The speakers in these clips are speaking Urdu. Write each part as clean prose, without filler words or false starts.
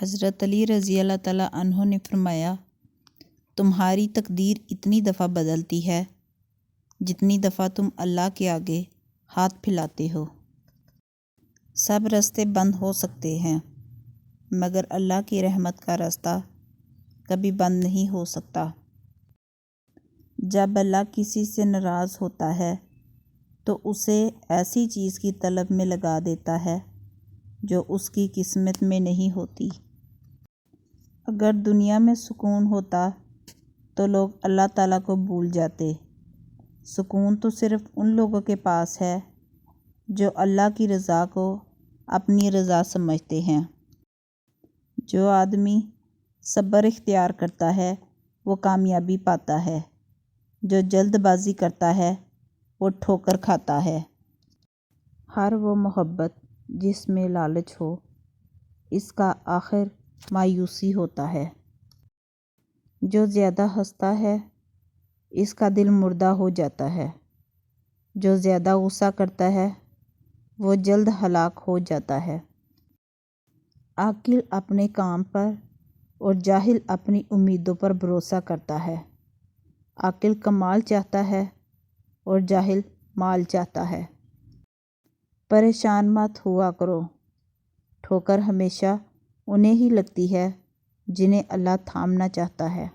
حضرت علی رضی اللہ تعالیٰ عنہ نے فرمایا، تمہاری تقدیر اتنی دفعہ بدلتی ہے جتنی دفعہ تم اللہ کے آگے ہاتھ پھیلاتے ہو۔ سب راستے بند ہو سکتے ہیں مگر اللہ کی رحمت کا راستہ کبھی بند نہیں ہو سکتا۔ جب اللہ کسی سے ناراض ہوتا ہے تو اسے ایسی چیز کی طلب میں لگا دیتا ہے جو اس کی قسمت میں نہیں ہوتی۔ اگر دنیا میں سکون ہوتا تو لوگ اللہ تعالیٰ کو بھول جاتے۔ سکون تو صرف ان لوگوں کے پاس ہے جو اللہ کی رضا کو اپنی رضا سمجھتے ہیں۔ جو آدمی صبر اختیار کرتا ہے وہ کامیابی پاتا ہے، جو جلد بازی کرتا ہے وہ ٹھوکر کھاتا ہے۔ ہر وہ محبت جس میں لالچ ہو، اس کا آخر مایوسی ہوتا ہے۔ جو زیادہ ہنستا ہے اس کا دل مردہ ہو جاتا ہے، جو زیادہ غصہ کرتا ہے وہ جلد ہلاک ہو جاتا ہے۔ عاقل اپنے کام پر اور جاہل اپنی امیدوں پر بھروسہ کرتا ہے۔ عاقل کمال چاہتا ہے اور جاہل مال چاہتا ہے۔ پریشان مت ہوا کرو، ٹھوکر ہمیشہ انہیں ہی لگتی ہے جنہیں اللہ تھامنا چاہتا ہے۔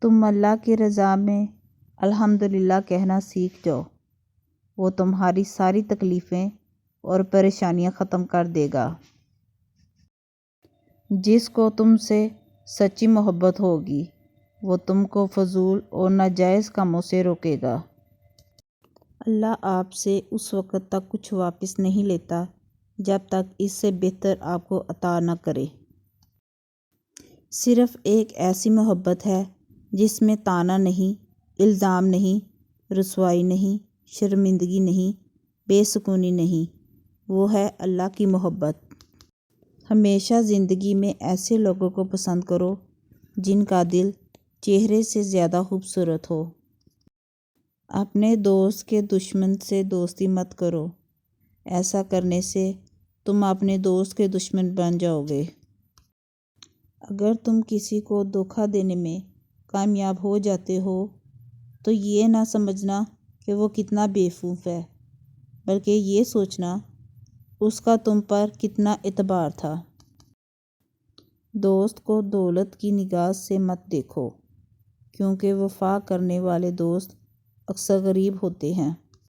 تم اللہ کی رضا میں الحمدللہ کہنا سیکھ جاؤ، وہ تمہاری ساری تکلیفیں اور پریشانیاں ختم کر دے گا۔ جس کو تم سے سچی محبت ہوگی وہ تم کو فضول اور ناجائز کاموں سے روکے گا۔ اللہ آپ سے اس وقت تک کچھ واپس نہیں لیتا جب تک اس سے بہتر آپ کو عطا نہ کرے۔ صرف ایک ایسی محبت ہے جس میں طعنہ نہیں، الزام نہیں، رسوائی نہیں، شرمندگی نہیں، بے سکونی نہیں، وہ ہے اللہ کی محبت۔ ہمیشہ زندگی میں ایسے لوگوں کو پسند کرو جن کا دل چہرے سے زیادہ خوبصورت ہو۔ اپنے دوست کے دشمن سے دوستی مت کرو، ایسا کرنے سے تم اپنے دوست کے دشمن بن جاؤ گے۔ اگر تم کسی کو دھوکہ دینے میں کامیاب ہو جاتے ہو تو یہ نہ سمجھنا کہ وہ کتنا بیوقوف ہے، بلکہ یہ سوچنا اس کا تم پر کتنا اعتبار تھا۔ دوست کو دولت کی نگاہ سے مت دیکھو، کیونکہ وفا کرنے والے دوست اکثر غریب ہوتے ہیں۔